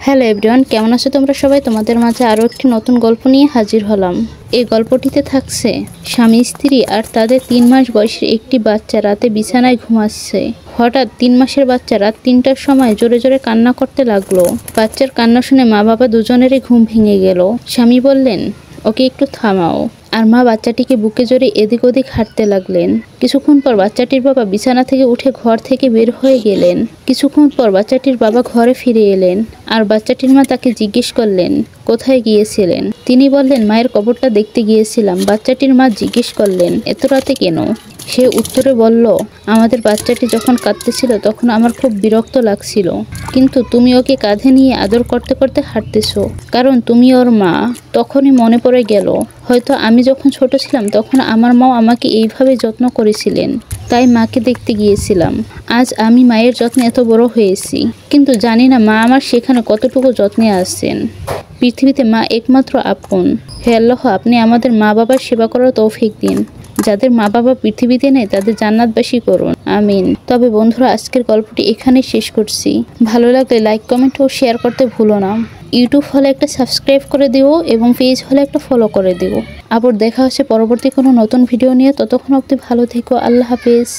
Hello everyone, কেমন আছো তোমরা সবাই? তোমাদের মাঝে আরও একটি নতুন গল্প নিয়ে হাজির হলাম। এই গল্পটিতে থাকছে স্বামী স্ত্রী আর তাদের 3 মাস বয়সের একটি বাচ্চা রাতে বিছানায় ঘুমাচ্ছে। হঠাৎ 3 মাসের বাচ্চা রাত 3টার সময় জোরে জোরে কান্না করতে লাগলো। বাচ্চার কান্না শুনে মা বাবা দুজনেরই ঘুম ভেঙে গেল। স্বামী বললেন, ওকে একটু থামাও। আর মা বাচ্চাটিকে বুকে জড়ে এদিক ওদিক হাঁটতে লাগলেন। কিছুক্ষণ পর বাচ্চাটির বাবা বিছানা থেকে উঠে ঘর থেকে বের হয়ে গেলেন। কিছুক্ষণ পর বাচ্চাটির বাবা ঘরে ফিরে এলেন আর বাচ্চাটির মা তাকে জিজ্ঞেস করলেন, কোথায় গিয়েছিলেন? তিনি বললেন, মায়ের কবরটা দেখতে গিয়েছিলাম। বাচ্চাটির মা জিজ্ঞেস করলেন, এত রাতে কেন? সে উত্তরে বলল, আমাদের বাচ্চাটি যখন কাঁদতেছিল তখন আমার খুব বিরক্ত লাগছিল, কিন্তু তুমি ওকে কাঁধে নিয়ে আদর করতে করতে হাঁটতেছো, কারণ তুমি ওর মা। তখনই মনে পড়ে গেল, হয়তো আমি যখন ছোট ছিলাম তখন আমার মাও আমাকে এইভাবে যত্ন করেছিলেন, তাই মাকে দেখতে গিয়েছিলাম। আজ আমি মায়ের যত্নে এত বড় হয়েছি, কিন্তু জানি না মা আমার সেখানে কতটুকু যত্নে আছেন। পৃথিবীতে মা একমাত্র আপন। হে আল্লাহ, আপনি আমাদের মা বাবার সেবা করার তৌফিক দিন। যাদের মা বাবা পৃথিবীতে নেই তাদের জান্নাতবাসী করুন, আমিন। তবে বন্ধুরা, আজকের গল্পটি এখানেই শেষ করছি। ভালো লাগলে লাইক, কমেন্ট ও শেয়ার করতে ভুলো না। ইউটিউব হলে একটা সাবস্ক্রাইব করে দিও এবং পেজ হলে একটা ফলো করে দিও। আবার দেখা হচ্ছে পরবর্তী কোনো নতুন ভিডিও নিয়ে। ততক্ষণ অবধি ভালো থেকো। আল্লাহ হাফেজ।